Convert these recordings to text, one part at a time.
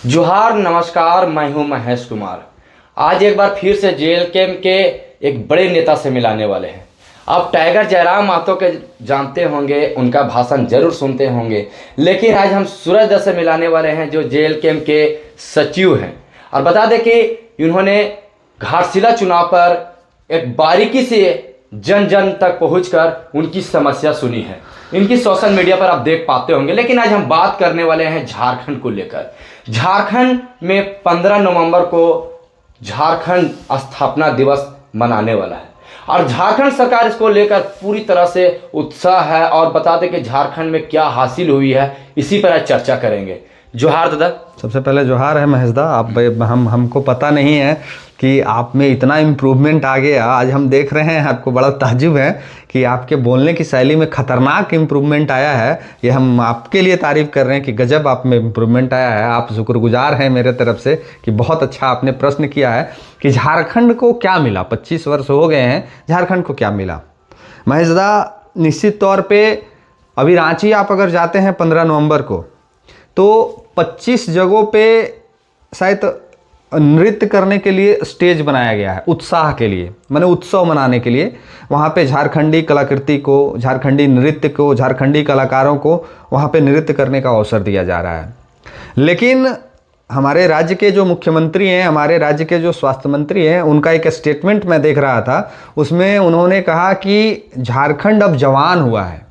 जोहार नमस्कार, मैं हूं महेश कुमार। आज एक बार फिर से जेल कैंप के एक बड़े नेता से मिलाने वाले हैं। आप टाइगर जयराम महतो के जानते होंगे, उनका भाषण जरूर सुनते होंगे, लेकिन आज हम सूरज दत्त से मिलाने वाले हैं जो जेल कैंप के सचिव हैं। और बता दें कि इन्होंने घाटशिला चुनाव पर एक बारीकी से जन जन तक पहुंचकर उनकी समस्या सुनी है। इनकी सोशल मीडिया पर आप देख पाते होंगे। लेकिन आज हम बात करने वाले हैं झारखंड को लेकर। झारखंड में 15 नवंबर को झारखंड स्थापना दिवस मनाने वाला है और झारखंड सरकार इसको लेकर पूरी तरह से उत्साह है। और बता दें कि झारखंड में क्या हासिल हुई है, इसी पर आज चर्चा करेंगे। जोहार दादा। सबसे पहले जोहार है महेशदा। आप हमको पता नहीं है कि आप में इतना इम्प्रूवमेंट आ गया। आज हम देख रहे हैं, आपको बड़ा ताज्जुब है कि आपके बोलने की शैली में खतरनाक इम्प्रूवमेंट आया है। ये हम आपके लिए तारीफ़ कर रहे हैं कि गजब आप में इम्प्रूवमेंट आया है। आप शुक्रगुजार हैं मेरे तरफ से कि बहुत अच्छा आपने प्रश्न किया है कि झारखंड को क्या मिला। 25 वर्ष हो गए हैं, झारखंड को क्या मिला। महेशदा, निश्चित तौर पर अभी रांची आप अगर जाते हैं 15 नवंबर को, तो 25 जगहों पे शायद नृत्य करने के लिए स्टेज बनाया गया है, उत्साह के लिए, माने उत्सव मनाने के लिए। वहाँ पे झारखंडी कलाकृति को, झारखंडी नृत्य को, झारखंडी कलाकारों को वहाँ पे नृत्य करने का अवसर दिया जा रहा है। लेकिन हमारे राज्य के जो मुख्यमंत्री हैं, हमारे राज्य के जो स्वास्थ्य मंत्री हैं, उनका एक स्टेटमेंट मैं देख रहा था। उसमें उन्होंने कहा कि झारखंड अब जवान हुआ है,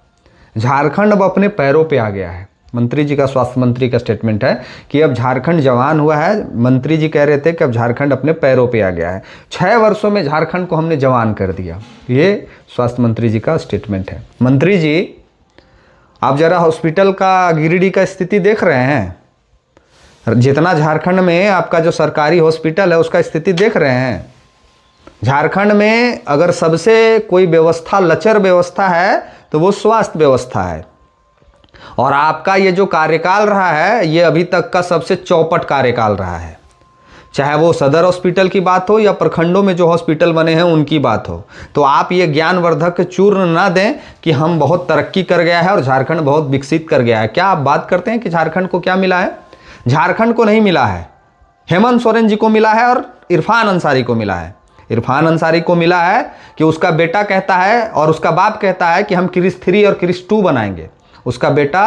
झारखंड अब अपने पैरों पर आ गया है। मंत्री जी का, स्वास्थ्य मंत्री का स्टेटमेंट है कि अब झारखंड जवान हुआ है। मंत्री जी कह रहे थे कि अब झारखंड अपने पैरों पे आ गया है। 6 वर्षों में झारखंड को हमने जवान कर दिया। ये स्वास्थ्य मंत्री जी का स्टेटमेंट है। मंत्री जी, आप जरा हॉस्पिटल का, गिरिडीह का स्थिति देख रहे हैं। जितना झारखंड में आपका जो सरकारी हॉस्पिटल है उसका स्थिति देख रहे हैं। झारखंड में अगर सबसे कोई व्यवस्था, लचर व्यवस्था है तो वो स्वास्थ्य व्यवस्था है। और आपका ये जो कार्यकाल रहा है, ये अभी तक का सबसे चौपट कार्यकाल रहा है। चाहे वो सदर हॉस्पिटल की बात हो या प्रखंडों में जो हॉस्पिटल बने हैं उनकी बात हो। तो आप ये ज्ञानवर्धक चूर्ण ना दें कि हम बहुत तरक्की कर गया है और झारखंड बहुत विकसित कर गया है। क्या आप बात करते हैं कि झारखंड को क्या मिला है? झारखंड को नहीं मिला है, हेमंत सोरेन जी को मिला है और इरफान अंसारी को मिला है। इरफान अंसारी को मिला है कि उसका बेटा कहता है और उसका बाप कहता है कि हम क्रिस 3 और क्रिस 2 बनाएंगे। उसका बेटा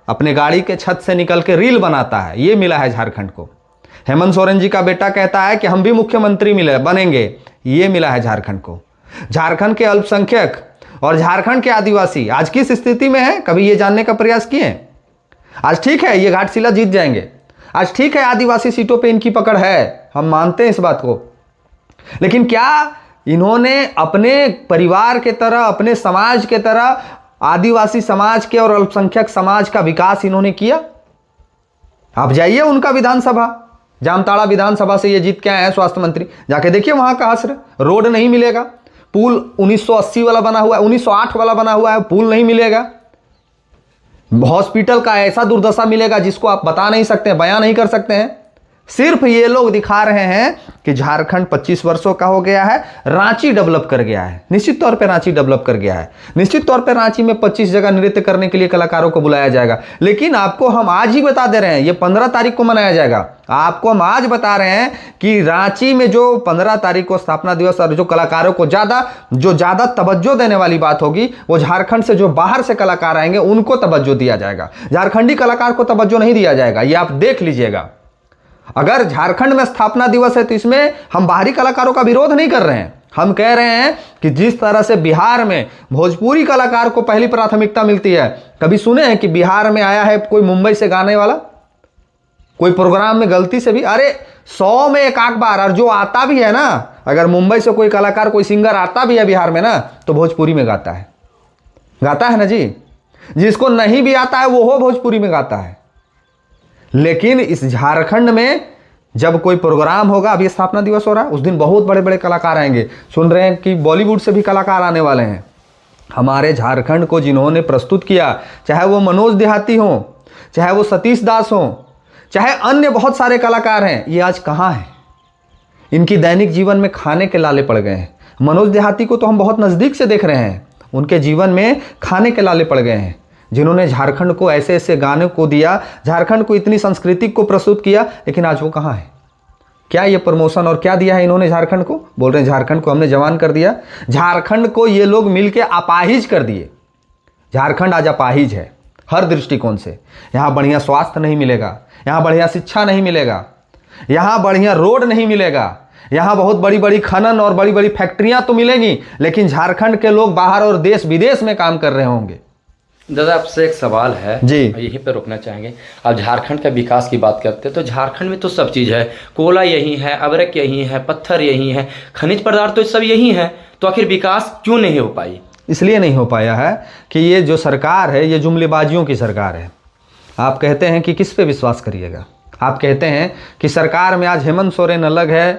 अपने गाड़ी के छत से निकल के रील बनाता है, ये मिला है झारखंड को। हेमंत सोरेन जी का बेटा कहता है कि हम भी मुख्यमंत्री बनेंगे, ये मिला है झारखंड को। झारखंड के अल्पसंख्यक और झारखंड के आदिवासी आज किस स्थिति में है, कभी ये जानने का प्रयास किए? आज ठीक है, ये घाटशिला जीत जाएंगे। आज ठीक है, आदिवासी सीटों पे इनकी पकड़ है, हम मानते हैं इस बात को। लेकिन क्या इन्होंने अपने परिवार के तरह, अपने समाज के तरह आदिवासी समाज के और अल्पसंख्यक समाज का विकास इन्होंने किया? आप जाइए उनका विधानसभा, जामताड़ा विधानसभा से ये जीत के आए हैं स्वास्थ्य मंत्री, जाके देखिए वहां का हश्र। रोड नहीं मिलेगा, पुल 1980 वाला बना हुआ है, 1908 वाला बना हुआ है, पुल नहीं मिलेगा। हॉस्पिटल का ऐसा दुर्दशा मिलेगा जिसको आप बता नहीं सकते, बयां नहीं कर सकते हैं। सिर्फ ये लोग दिखा रहे हैं कि झारखंड 25 वर्षों का हो गया है, रांची डेवलप कर गया है। निश्चित तौर पे रांची डेवलप कर गया है। निश्चित तौर पे रांची में 25 जगह नृत्य करने के लिए कलाकारों को बुलाया जाएगा। लेकिन आपको हम आज ही बता दे रहे हैं, ये 15 तारीख को मनाया जाएगा। आपको हम आज बता रहे हैं कि रांची में जो 15 तारीख को स्थापना दिवस और जो कलाकारों को ज्यादा तवज्जो देने वाली बात होगी, वो झारखंड से जो बाहर से कलाकार आएंगे उनको तवज्जो दिया जाएगा। झारखंडी कलाकार को तवज्जो नहीं दिया जाएगा, ये आप देख लीजिएगा। अगर झारखंड में स्थापना दिवस है तो इसमें हम बाहरी कलाकारों का विरोध नहीं कर रहे हैं। हम कह रहे हैं कि जिस तरह से बिहार में भोजपुरी कलाकार को पहली प्राथमिकता मिलती है, कभी सुने हैं कि बिहार में आया है कोई मुंबई से गाने वाला, कोई प्रोग्राम में गलती से भी? अरे 100 में एक आध बार। और जो आता भी है ना, अगर मुंबई से कोई कलाकार, कोई सिंगर आता भी है बिहार में ना, तो भोजपुरी में गाता है ना जी। जिसको नहीं भी आता है वो भोजपुरी में गाता है। लेकिन इस झारखंड में जब कोई प्रोग्राम होगा, अभी स्थापना दिवस हो रहा है, उस दिन बहुत बड़े बड़े कलाकार आएंगे। सुन रहे हैं कि बॉलीवुड से भी कलाकार आने वाले हैं। हमारे झारखंड को जिन्होंने प्रस्तुत किया, चाहे वो मनोज देहाती हो, चाहे वो सतीश दास हो, चाहे अन्य बहुत सारे कलाकार हैं, ये आज कहाँ हैं? इनकी दैनिक जीवन में खाने के लाले पड़ गए हैं। मनोज देहाती को तो हम बहुत नज़दीक से देख रहे हैं, उनके जीवन में खाने के लाले पड़ गए हैं। जिन्होंने झारखंड को ऐसे ऐसे गाने को दिया, झारखंड को इतनी संस्कृति को प्रस्तुत किया, लेकिन आज वो कहाँ है? क्या ये प्रमोशन और क्या दिया है इन्होंने झारखंड को? बोल रहे हैं झारखंड को हमने जवान कर दिया। झारखंड को ये लोग मिलके अपाहिज कर दिए। झारखंड आज अपाहिज है हर दृष्टिकोण से। यहाँ बढ़िया स्वास्थ्य नहीं मिलेगा, यहाँ बढ़िया शिक्षा नहीं मिलेगा, यहाँ बढ़िया रोड नहीं मिलेगा, यहाँ बहुत बड़ी बड़ी खनन और बड़ी बड़ी फैक्ट्रियां तो मिलेंगी, लेकिन झारखंड के लोग बाहर और देश विदेश में काम कर रहे होंगे। दादा आपसे एक सवाल है जी, यहीं पे रुकना चाहेंगे। आप झारखंड का विकास की बात करते हैं तो झारखंड में तो सब चीज़ है, कोयला यही है, अबरक यही है, पत्थर यही है, खनिज पदार्थ तो सब यही है, तो आखिर विकास क्यों नहीं हो पाई? इसलिए नहीं हो पाया है कि ये जो सरकार है ये जुमलेबाजियों की सरकार है। आप कहते हैं कि किस पे विश्वास करिएगा? आप कहते हैं कि सरकार में आज हेमंत सोरेन अलग है,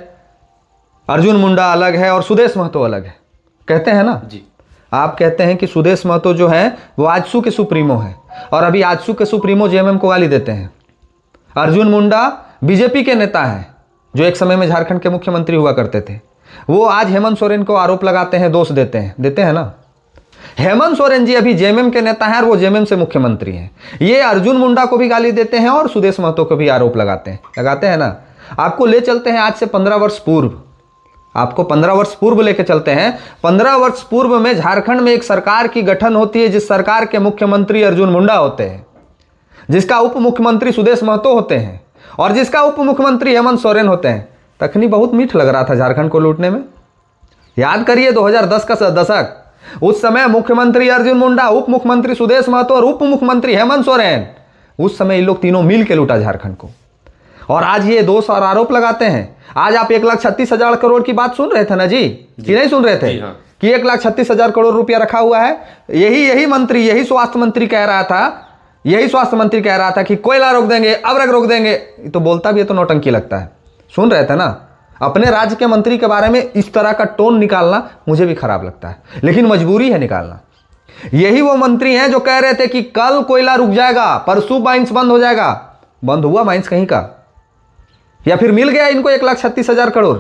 अर्जुन मुंडा अलग है और सुदेश महतो अलग है, कहते हैं ना जी। आप कहते हैं कि सुदेश महतो जो है वो आजसू के सुप्रीमो हैं, और अभी आजसू के सुप्रीमो जेएमएम को गाली देते हैं। अर्जुन मुंडा बीजेपी के नेता हैं जो एक समय में झारखंड के मुख्यमंत्री हुआ करते थे, वो आज हेमंत सोरेन को आरोप लगाते हैं, दोष देते हैं ना। हेमंत सोरेन जी अभी जेएमएम के नेता हैं और वो जेएमएम से मुख्यमंत्री हैं। ये अर्जुन मुंडा को भी गाली देते हैं और सुदेश महतो को भी आरोप लगाते हैं ना। आपको ले चलते हैं आज से 15 वर्ष पूर्व, आपको 15 वर्ष पूर्व लेके चलते हैं। 15 वर्ष पूर्व में झारखंड में एक सरकार की गठन होती है जिस सरकार के मुख्यमंत्री अर्जुन मुंडा होते हैं, जिसका उप मुख्यमंत्री सुदेश महतो होते हैं और जिसका उप मुख्यमंत्री हेमंत सोरेन होते हैं। तखनी बहुत मीठ लग रहा था झारखंड को लूटने में। याद करिए 2010 का दशक, उस समय मुख्यमंत्री अर्जुन मुंडा, उप मुख्यमंत्री सुदेश महतो और उप मुख्यमंत्री हेमंत सोरेन, उस समय ये लोग तीनों मिल के लूटा झारखंड को। और आज ये दोष और आरोप लगाते हैं। आज आप 1,36,000 करोड़ की बात सुन रहे थे ना जी, कि नहीं सुन रहे थे? हाँ। कि 1,36,000 करोड़ रुपया रखा हुआ है। यही मंत्री, यही स्वास्थ्य मंत्री कह रहा था कि कोयला रोक देंगे, अबरक रोक देंगे। तो बोलता भी है तो नौटंकी लगता है। सुन रहे थे ना? अपने राज्य के मंत्री के बारे में इस तरह का टोन निकालना मुझे भी खराब लगता है, लेकिन मजबूरी है निकालना। यही वो मंत्री हैं जो कह रहे थे कि कल कोयला रुक जाएगा, परसों माइंस बंद हो जाएगा। बंद हुआ माइंस कहीं का? या फिर मिल गया इनको 1,36,000 करोड़?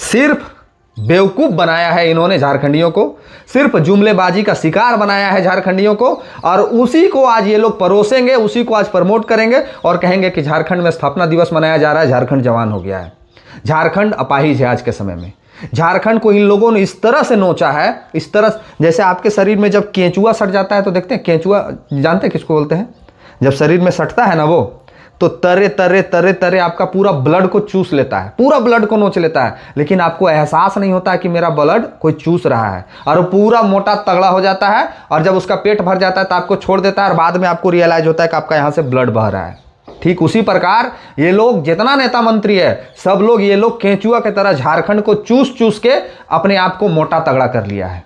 सिर्फ बेवकूफ बनाया है इन्होंने झारखंडियों को, सिर्फ जुमलेबाजी का शिकार बनाया है झारखंडियों को, और उसी को आज ये लोग परोसेंगे, उसी को आज प्रमोट करेंगे और कहेंगे कि झारखंड में स्थापना दिवस मनाया जा रहा है, झारखंड जवान हो गया है। झारखंड अपाहिज है आज के समय में। झारखंड को इन लोगों ने इस तरह से नोचा है, इस तरह जैसे आपके शरीर में जब केंचुआ सट जाता है तो देखते हैं, केंचुआ जानते हैं किसको बोलते हैं? जब शरीर में सटता है ना वो, तो तरे तरे तरे तरे आपका पूरा ब्लड को चूस लेता है, पूरा ब्लड को नोच लेता है, लेकिन आपको एहसास नहीं होता है कि मेरा ब्लड कोई चूस रहा है, और वो पूरा मोटा तगड़ा हो जाता है, और जब उसका पेट भर जाता है तो आपको छोड़ देता है, और बाद में आपको रियलाइज होता है कि आपका यहाँ से ब्लड बह रहा है। ठीक उसी प्रकार ये लोग, जितना नेता मंत्री है, सब लोग ये लोग केंचुआ की तरह झारखंड को चूस चूस के अपने आप को मोटा तगड़ा कर लिया है,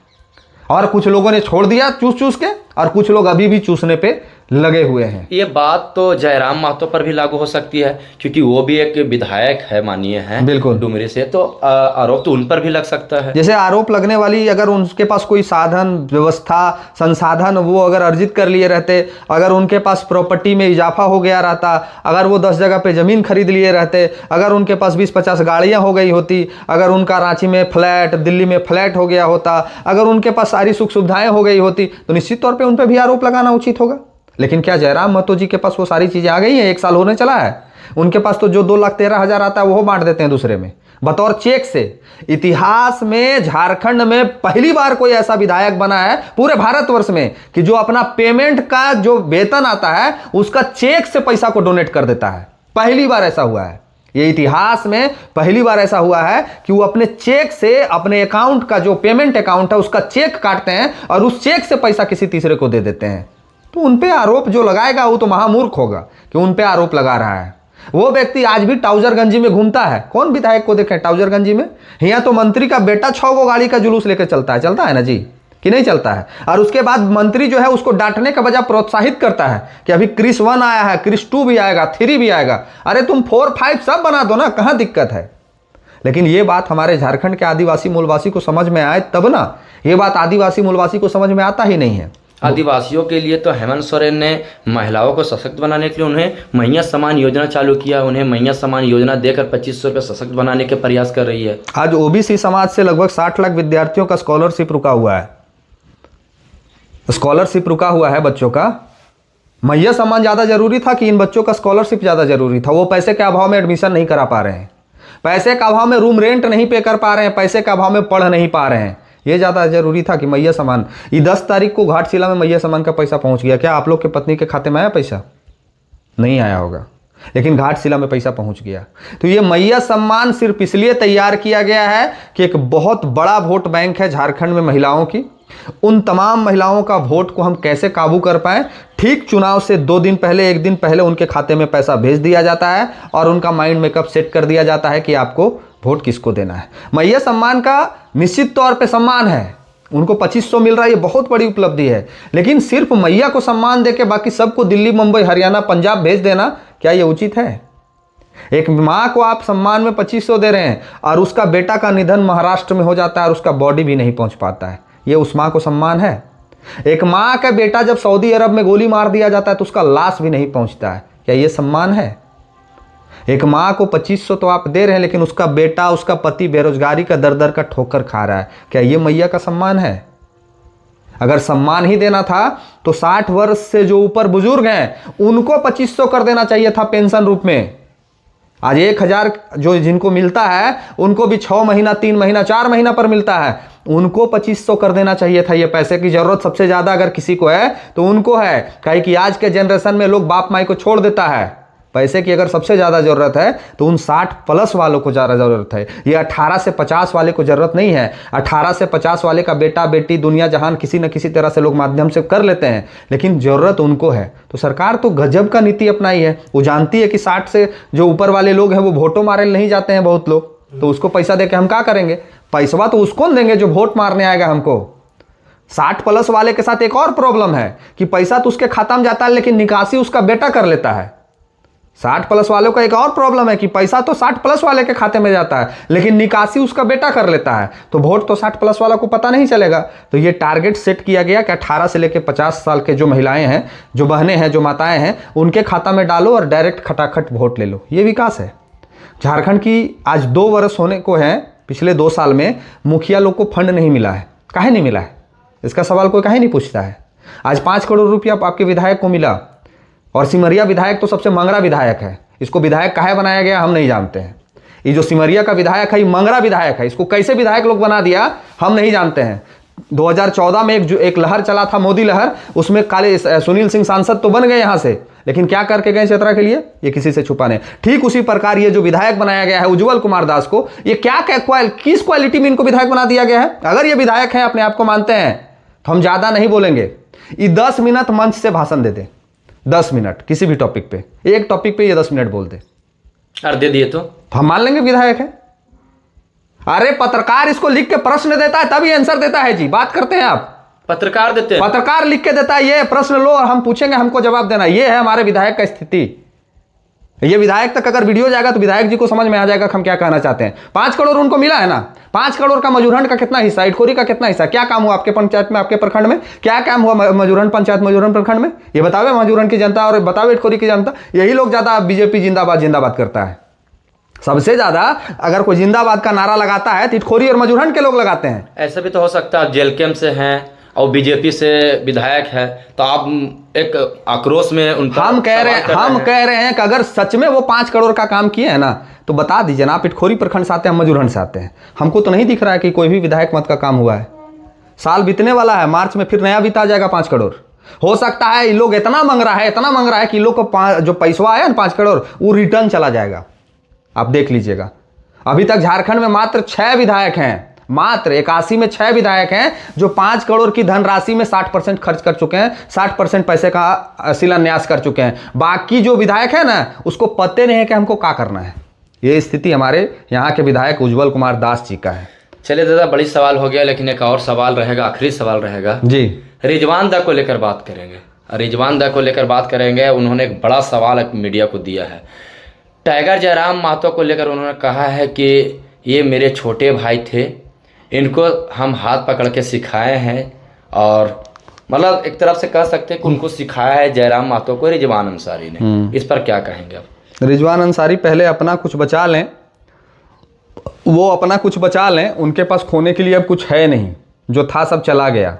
और कुछ लोगों ने छोड़ दिया चूस चूस के, और कुछ लोग अभी भी चूसने पे लगे हुए हैं। ये बात तो जयराम महतो पर भी लागू हो सकती है, क्योंकि वो भी एक विधायक है, माननीय है बिल्कुल डुमरी से, तो आरोप तो उन पर भी लग सकता है। जैसे आरोप लगने वाली, अगर उनके पास कोई साधन, व्यवस्था, संसाधन वो अगर अर्जित कर लिए रहते, अगर उनके पास प्रॉपर्टी में इजाफा हो गया रहता, अगर वो 10 जगह पे ज़मीन खरीद लिए रहते, अगर उनके पास 20-50 गाड़ियाँ हो गई होती, अगर उनका रांची में फ्लैट, दिल्ली में फ्लैट हो गया होता, अगर उनके पास सारी सुख सुविधाएं हो गई होती, तो निश्चित तौर पर उन पर भी आरोप लगाना उचित होगा। लेकिन क्या जयराम महतो जी के पास वो सारी चीजें आ गई हैं? 1 साल होने चला है, उनके पास तो जो 2,13,000 आता है वो बांट देते हैं दूसरे में बतौर चेक से। इतिहास में झारखंड में पहली बार कोई ऐसा विधायक बना है पूरे भारतवर्ष में कि जो अपना पेमेंट का जो वेतन आता है उसका चेक से पैसा को डोनेट कर देता है। पहली बार ऐसा हुआ है, ये इतिहास में पहली बार ऐसा हुआ है कि वो अपने चेक से, अपने अकाउंट का जो पेमेंट अकाउंट है उसका चेक काटते हैं और उस चेक से पैसा किसी तीसरे को दे देते हैं। तो उन पे आरोप जो लगाएगा वो तो महामूर्ख होगा कि उन पे आरोप लगा रहा है। वो व्यक्ति आज भी ट्राउजर गंजी में घूमता है। कौन विधायक को देखे ट्राउजर गंजी में? यहाँ तो मंत्री का बेटा 6 गो गाड़ी का जुलूस लेकर चलता है ना जी, कि नहीं चलता है? और उसके बाद मंत्री जो है उसको डांटने का बजाय प्रोत्साहित करता है कि अभी क्रिस 1 आया है, क्रिस 2 भी आएगा, 3 भी आएगा। अरे तुम 4, 5 सब बना दो ना, कहाँ दिक्कत है? लेकिन ये बात हमारे झारखंड के आदिवासी मूलवासी को समझ में आए तब ना। ये बात आदिवासी मूलवासी को समझ में आता ही नहीं है। आदिवासियों के लिए तो हेमंत सोरेन ने महिलाओं को सशक्त बनाने के लिए उन्हें मैया समान योजना चालू किया, उन्हें मैया समान योजना देकर 2500 रुपये सशक्त बनाने के प्रयास कर रही है। आज ओबीसी समाज से लगभग 60 लाख विद्यार्थियों का स्कॉलरशिप रुका हुआ है। स्कॉलरशिप रुका हुआ है बच्चों का। मैया सम्मान ज़्यादा ज़रूरी था कि इन बच्चों का स्कॉलरशिप ज़्यादा ज़रूरी था? वो पैसे के अभाव में एडमिशन नहीं करा पा रहे हैं, पैसे के अभाव में रूम रेंट नहीं पे कर पा रहे हैं, पैसे के अभाव में पढ़ नहीं पा रहे हैं। ये ज़्यादा ज़रूरी था कि मैया सम्मान? ये 10 तारीख को घाटशिला में मैया सम्मान का पैसा पहुंच गया। क्या आप लोग के पत्नी के खाते में आया पैसा? नहीं आया होगा, लेकिन घाटशिला में पैसा पहुंच गया। तो ये मैया सम्मान सिर्फ इसलिए तैयार किया गया है कि एक बहुत बड़ा वोट बैंक है झारखंड में महिलाओं की। उन तमाम महिलाओं का वोट को हम कैसे काबू कर पाएं, ठीक चुनाव से 2 दिन पहले, 1 दिन पहले उनके खाते में पैसा भेज दिया जाता है और उनका माइंड मेकअप सेट कर दिया जाता है कि आपको वोट किसको देना है। मैया सम्मान का निश्चित तौर पे सम्मान है, उनको 2500 मिल रहा है, ये बहुत बड़ी उपलब्धि है। लेकिन सिर्फ मैया को सम्मान देके बाकी सबको दिल्ली, मुंबई, हरियाणा, पंजाब भेज देना, क्या ये उचित है? एक माँ को आप सम्मान में 2500 दे रहे हैं और उसका बेटा का निधन महाराष्ट्र में हो जाता है और उसका बॉडी भी नहीं पहुंच पाता है, ये उस माँ को सम्मान है? एक माँ का बेटा जब सऊदी अरब में गोली मार दिया जाता है तो उसका लाश भी नहीं पहुंचता है, क्या ये सम्मान है? एक माँ को 2500 तो आप दे रहे हैं, लेकिन उसका बेटा, उसका पति बेरोजगारी का दर दर का ठोकर खा रहा है, क्या ये मैया का सम्मान है? अगर सम्मान ही देना था तो 60 वर्ष से जो ऊपर बुजुर्ग हैं उनको 2500 कर देना चाहिए था पेंशन रूप में। आज 1000 जो जिनको मिलता है उनको भी 6 महीना, 3 महीना, 4 महीना पर मिलता है, उनको 2500 कर देना चाहिए था। ये पैसे की जरूरत सबसे ज्यादा अगर किसी को है तो उनको है, काहे कि आज के जनरेशन में लोग बाप माई को छोड़ देता है। पैसे की अगर सबसे ज़्यादा ज़रूरत है तो उन 60+ वालों को ज़्यादा ज़रूरत है। ये 18 से 50 वाले को ज़रूरत नहीं है। 18 से 50 वाले का बेटा बेटी दुनिया जहान किसी न किसी तरह से लोग माध्यम से कर लेते हैं, लेकिन ज़रूरत उनको है। तो सरकार तो गजब का नीति अपनाई है। वो जानती है कि 60 से जो ऊपर वाले लोग हैं वो वोटों मारे नहीं जाते हैं बहुत लोग, तो उसको पैसा दे के हम क्या करेंगे? पैसा तो उसको देंगे जो वोट मारने आएगा हमको। 60+ वाले के साथ एक और प्रॉब्लम है कि पैसा तो उसके खाता में जाता है लेकिन निकासी उसका बेटा कर लेता है। 60+ वालों का एक और प्रॉब्लम है कि पैसा तो 60+ वाले के खाते में जाता है लेकिन निकासी उसका बेटा कर लेता है, तो वोट तो 60+ वाला को पता नहीं चलेगा। तो ये टारगेट सेट किया गया कि 18 से लेकर 50 साल के जो महिलाएं हैं, जो बहनें हैं, जो माताएं हैं, उनके खाता में डालो और डायरेक्ट खटाखट वोट ले लो। ये विकास है। झारखंड की आज 2 वर्ष होने को है, पिछले 2 साल में मुखिया लोग को फंड नहीं मिला है। काहे नहीं मिला है, इसका सवाल कोई काहे नहीं पूछता है। आज 5 करोड़ रुपया आपके विधायक को मिला और सिमरिया विधायक तो सबसे मंगरा विधायक है। इसको विधायक काहे बनाया गया हम नहीं जानते हैं। ये जो सिमरिया का विधायक है ये मंगरा विधायक है, इसको कैसे विधायक लोग बना दिया हम नहीं जानते हैं। 2014 में एक लहर चला था, मोदी लहर, उसमें काले सुनील सिंह सांसद तो बन गए यहाँ से, लेकिन क्या करके गए चतरा के लिए ये किसी से छुपा नहीं। ठीक उसी प्रकार ये जो विधायक बनाया गया है उज्जवल कुमार दास को, ये किस क्वालिटी में इनको विधायक बना दिया गया है? अगर ये विधायक है, अपने आप को मानते हैं, तो हम ज्यादा नहीं बोलेंगे। ये 10 मिनट मंच से भाषण दे दे, 10 मिनट किसी भी टॉपिक पे, एक टॉपिक पे ये 10 मिनट बोल दे और दे दिए तो हम मान लेंगे विधायक है। अरे पत्रकार इसको लिख के प्रश्न देता है तभी आंसर देता है जी। बात करते हैं आप, पत्रकार देते हैं, पत्रकार लिख के देता है ये प्रश्न लो और हम पूछेंगे, हमको जवाब देना। ये है हमारे विधायक का स्थिति। ये विधायक तक अगर वीडियो जाएगा तो विधायक जी को समझ में आ जाएगा हम क्या कहना चाहते हैं। 5 करोड़ उनको मिला है ना, 5 करोड़ का मजूरहंड का कितना हिस्सा, इटखोरी का कितना हिस्सा, क्या काम हुआ आपके पंचायत में, आपके प्रखंड में क्या काम हुआ मजूरहंड पंचायत, मजूरहंड प्रखंड में? ये बतावे मजूरहंड की जनता और बतावे इटखोरी की जनता। यही लोग ज्यादा बीजेपी जिंदाबाद जिंदाबाद करता है। सबसे ज्यादा अगर कोई जिंदाबाद का नारा लगाता है तो इटखोरी और मजूरहंड के लोग लगाते हैं। ऐसा भी तो हो सकता है जेल कैंप से हैं और बीजेपी से विधायक है, तो आप एक आक्रोश में उन हम कह रहे हैं कि अगर सच में वो 5 करोड़ का काम किए हैं ना तो बता दीजिए ना। आप इटखोरी प्रखंड से आते हैं, मजूरहंड से आते हैं, हमको तो नहीं दिख रहा है कि कोई भी विधायक मत का काम हुआ है। साल बीतने वाला है, मार्च में फिर नया बीता जाएगा 5 करोड़। हो सकता है ये लोग इतना मंग रहा है कि लोग को जो पैसा आया ना 5 करोड़ वो रिटर्न चला जाएगा। आप देख लीजिएगा, अभी तक झारखंड में मात्र 6 विधायक हैं, मात्र 81 में 6 विधायक हैं जो 5 करोड़ की धनराशि में 60% खर्च कर चुके हैं, 60% पैसे का शिलान्यास कर चुके हैं। बाकी जो विधायक है ना उसको पते नहीं है कि हमको क्या करना है। ये स्थिति हमारे यहाँ के विधायक उज्जवल कुमार दास जी का है। चलिए दादा, बड़ी सवाल हो गया, लेकिन एक और सवाल रहेगा, आखिरी सवाल रहेगा जी। रिजवान दा को लेकर बात करेंगे। रिजवान दा को लेकर बात करेंगे। उन्होंने एक बड़ा सवाल मीडिया को दिया है। टाइगर जयराम महतो को लेकर उन्होंने कहा है कि ये मेरे छोटे भाई थे, इनको हम हाथ पकड़ के सिखाए हैं, और मतलब एक तरफ से कह सकते हैं कि उनको सिखाया है जयराम महतो को रिजवान अंसारी ने। इस पर क्या कहेंगे आप? रिजवान अंसारी पहले अपना कुछ बचा लें, वो अपना कुछ बचा लें। उनके पास खोने के लिए अब कुछ है नहीं, जो था सब चला गया।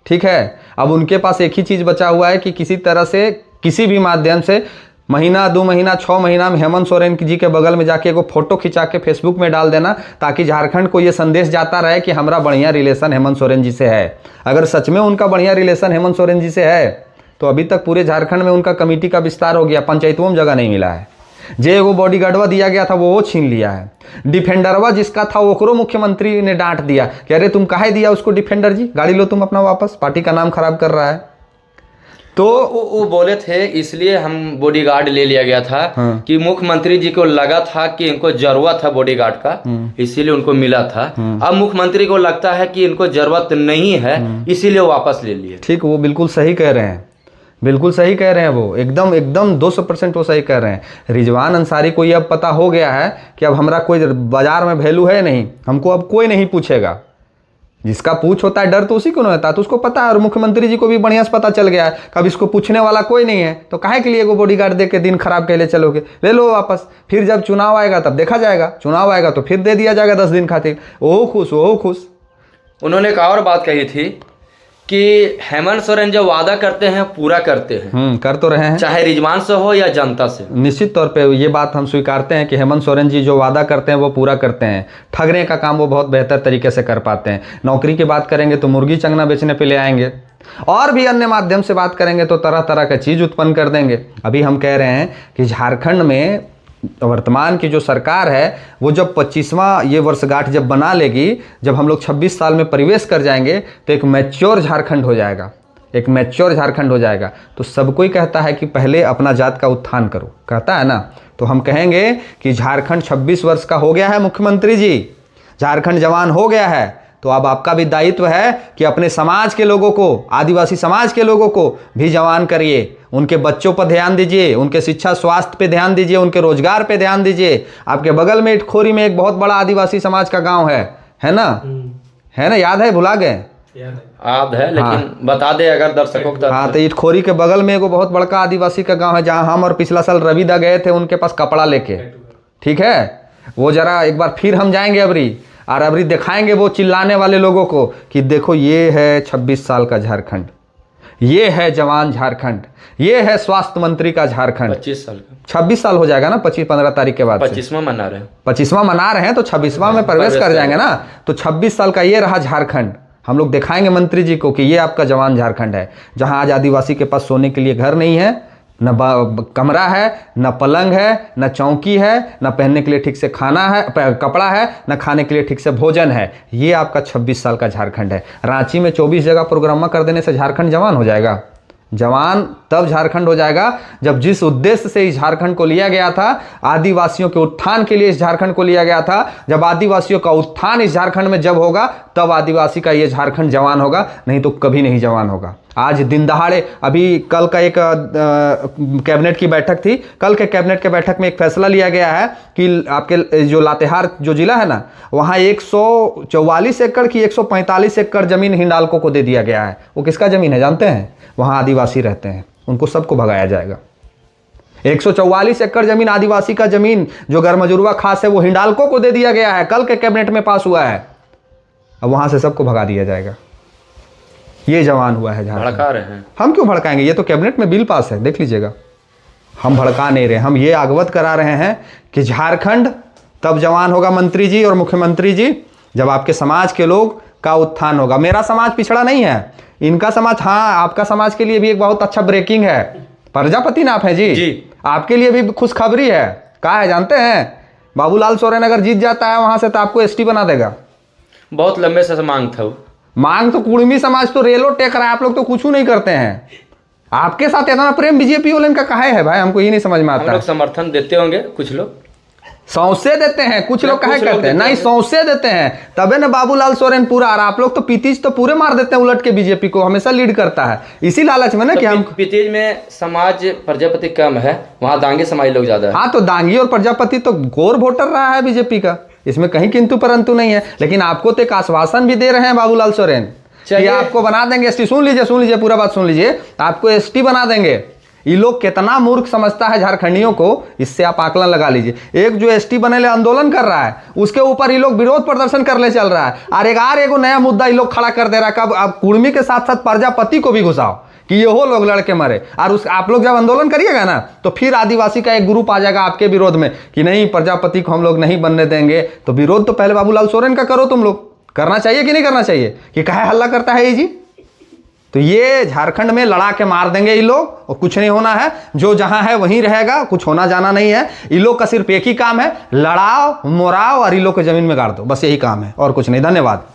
ठीक है। अब उनके पास एक ही चीज़ बचा हुआ है कि किसी तरह से, किसी भी माध्यम से महीना 2 महीना 6 महीना में हेमंत सोरेन जी के बगल में जाके एगो फोटो खिंचा के फेसबुक में डाल देना, ताकि झारखंड को ये संदेश जाता रहे कि हमारा बढ़िया रिलेशन हेमंत सोरेन जी से है। अगर सच में उनका बढ़िया रिलेशन हेमंत सोरेन जी से है तो अभी तक पूरे झारखंड में उनका कमेटी का विस्तार हो गया, पंचायतों में जगह नहीं मिला है। जे एगो बॉडीगार्डवा दिया गया था वो छीन लिया है। डिफेंडरवा जिसका था ओकरो मुख्यमंत्री ने डांट दिया कि अरे तुम काहे दिया उसको डिफेंडर जी, गाड़ी लो तुम अपना वापस, पार्टी का नाम खराब कर रहा है। तो वो बोले थे इसलिए हम बॉडीगार्ड ले लिया गया था। हाँ। कि मुख्यमंत्री जी को लगा था कि इनको जरूरत है बॉडीगार्ड का, इसीलिए उनको मिला था। अब मुख्यमंत्री को लगता है कि इनको जरूरत नहीं है, इसीलिए वापस ले लिए। ठीक, वो बिल्कुल सही कह रहे हैं, बिल्कुल सही कह रहे हैं, वो एकदम एकदम 200% वो सही कह रहे हैं। रिजवान अंसारी को ये अब पता हो गया है कि अब हमारा कोई बाजार में वैल्यू है नहीं, हमको अब कोई नहीं पूछेगा। जिसका पूछ होता है डर तो उसी को नहीं होता, तो उसको पता है। और मुख्यमंत्री जी को भी बढ़िया से पता चल गया है कब इसको पूछने वाला कोई नहीं है, तो काहे के लिए वो बॉडीगार्ड दे के दिन खराब के लिए चलोगे, ले लो वापस। फिर जब चुनाव आएगा तब देखा जाएगा, चुनाव आएगा तो फिर दे दिया जाएगा 10 दिन खातिर, वो खुश वो खुश। उन्होंने एक और बात कही थी कि हेमंत सोरेन जो वादा करते हैं पूरा करते हैं। कर तो रहे हैं, चाहे रिजवान से हो या जनता से। निश्चित तौर पे ये बात हम स्वीकारते हैं कि हेमंत सोरेन जी जो वादा करते हैं वो पूरा करते हैं। ठगने का काम वो बहुत बेहतर तरीके से कर पाते हैं। नौकरी की बात करेंगे तो मुर्गी चंगना बेचने पे ले आएंगे, और भी अन्य माध्यम से बात करेंगे तो तरह तरह का चीज़ उत्पन्न कर देंगे। अभी हम कह रहे हैं कि झारखंड में वर्तमान की जो सरकार है वो जब 25वां ये वर्षगांठ जब बना लेगी, जब हम लोग 26 साल में प्रवेश कर जाएंगे तो एक मैच्योर झारखंड हो जाएगा, एक मैच्योर झारखंड हो जाएगा। तो सब कोई कहता है कि पहले अपना जात का उत्थान करो, कहता है ना। तो हम कहेंगे कि झारखंड 26 वर्ष का हो गया है मुख्यमंत्री जी, झारखंड जवान हो गया है। तो अब आपका भी दायित्व है कि अपने समाज के लोगों को, आदिवासी समाज के लोगों को भी जवान करिए, उनके बच्चों पर ध्यान दीजिए, उनके शिक्षा स्वास्थ्य पे ध्यान दीजिए, उनके रोजगार पे ध्यान दीजिए। आपके बगल में इटखोरी में एक बहुत बड़ा आदिवासी समाज का गांव है ना, है ना, याद है, भुला गए? याद है, लेकिन बता दे अगर दर्शकों को। हाँ, तो इटखोरी के बगल में एगो बहुत बड़का आदिवासी का गाँव है, जहाँ हम और पिछला साल रविदा गए थे उनके पास कपड़ा लेके, ठीक है। वो जरा एक बार फिर हम जाएंगे अबरी, और अबरी दिखाएंगे वो चिल्लाने वाले लोगों को कि देखो ये है 26 साल का झारखंड, ये है जवान झारखंड, ये है स्वास्थ्य मंत्री का झारखंड। 25 साल का 26 साल हो जाएगा ना, 25-15 तारीख के बाद। 25वां मना रहे हैं, 25वां मना रहे हैं तो 26वां में प्रवेश कर जाएंगे ना। तो 26 साल का ये रहा झारखंड। हम लोग दिखाएंगे मंत्री जी को कि ये आपका जवान झारखंड है, जहां आज आदिवासी के पास सोने के लिए घर नहीं है, न कमरा है, न पलंग है, न चौकी है, न पहनने के लिए ठीक से खाना है, कपड़ा है, न खाने के लिए ठीक से भोजन है। ये आपका 26 साल का झारखंड है। रांची में 24 जगह प्रोग्राम कर देने से झारखंड जवान हो जाएगा? जवान तब झारखंड हो जाएगा जब जिस उद्देश्य से इस झारखंड को लिया गया था, आदिवासियों के उत्थान के लिए इस झारखंड को लिया गया था, जब आदिवासियों का उत्थान इस झारखंड में जब होगा तब आदिवासी का ये झारखंड जवान होगा, नहीं तो कभी नहीं जवान होगा। आज दिन दहाड़े, अभी कल का एक कैबिनेट की बैठक थी, कल के कैबिनेट के बैठक में एक फैसला लिया गया है कि आपके जो लातेहार जो जिला है ना, वहाँ 144 एकड़ की 145 एकड़ जमीन हिंडाल्को को दे दिया गया है। वो किसका जमीन है जानते हैं? वहाँ आदिवासी रहते हैं, उनको सबको भगाया जाएगा। 144 एकड़ जमीन आदिवासी का जमीन जो गरमजुरवा खास है वो हिंडाल्को को दे दिया गया है, कल के कैबिनेट में पास हुआ है। अब वहाँ से सबको भगा दिया जाएगा। ये जवान हुआ है झारखंड। भड़का रहे हैं। हम क्यों भड़काएंगे? ये तो कैबिनेट में बिल पास है, देख लीजिएगा। हम भड़का नहीं रहे, हम ये अवगत करा रहे हैं कि झारखंड तब जवान होगा मंत्री जी और मुख्यमंत्री जी जब आपके समाज के लोग का उत्थान होगा। मेरा समाज पिछड़ा नहीं है, इनका समाज, हाँ आपका समाज के लिए भी एक बहुत अच्छा ब्रेकिंग है। प्रजापति नाप है जी, आपके लिए भी खुशखबरी है। क्या है जानते हैं? बाबूलाल सोरेन अगर जीत जाता है वहां से तो आपको एसटी बना देगा। बहुत लंबे से मांग था वो। मांग तो कुर्मी समाज तो रेलो टेक रहा है, आप लोग तो कुछ नहीं करते हैं। आपके साथ इतना प्रेम बीजेपी वाले का काहे है भाई? हमको ये नहीं समझ में आता। हम लोग समर्थन देते होंगे, कुछ लोग सौंसे देते हैं, कुछ लोग काहे करते हैं? नहीं, सौंसे देते हैं, तबे ना बाबूलाल सोरेन पूरा। और आप लोग तो पीतीज तो पूरे मार देते हैं उलट के, बीजेपी को हमेशा लीड करता है इसी लालच में ना कि हम। पीतीज में समाज प्रजापति कम है, वहाँ दांगी समाज लोग ज्यादा है। हाँ, तो दांगी और प्रजापति तो घोर वोटर रहा है बीजेपी का, इसमें कहीं किंतु परंतु नहीं है। लेकिन आपको तो एक आश्वासन भी दे रहे हैं बाबूलाल सोरेन कि आपको बना देंगे एसटी। सुन लीजिए पूरा बात सुन लीजिए, आपको एसटी बना देंगे। ये लोग कितना मूर्ख समझता है झारखंडियों को, इससे आप आकलन लगा लीजिए। एक जो एसटी बनेले आंदोलन कर रहा है उसके ऊपर ये लोग विरोध प्रदर्शन करने चल रहा है, और एगो नया मुद्दा ये लोग खड़ा कर दे रहा है, कब अब कुर्मी के साथ साथ प्रजापति को भी घुसाओ कि ये हो लोग लड़के मरे। और उस आप लोग जब आंदोलन करिएगा ना तो फिर आदिवासी का एक ग्रुप आ जाएगा आपके विरोध में कि नहीं प्रजापति को हम लोग नहीं बनने देंगे। तो विरोध तो पहले बाबूलाल सोरेन का करो, तुम लोग करना चाहिए कि नहीं करना चाहिए, कि काहे हल्ला करता है ये जी। तो ये झारखंड में लड़ा के मार देंगे ये लोग, और कुछ नहीं होना है, जो जहां है वहीं रहेगा, कुछ होना जाना नहीं है। ये लोग का सिर्फ एक ही काम है, लड़ाओ मोराओ और ये लोग को जमीन में गाड़ दो, बस यही काम है और कुछ नहीं। धन्यवाद।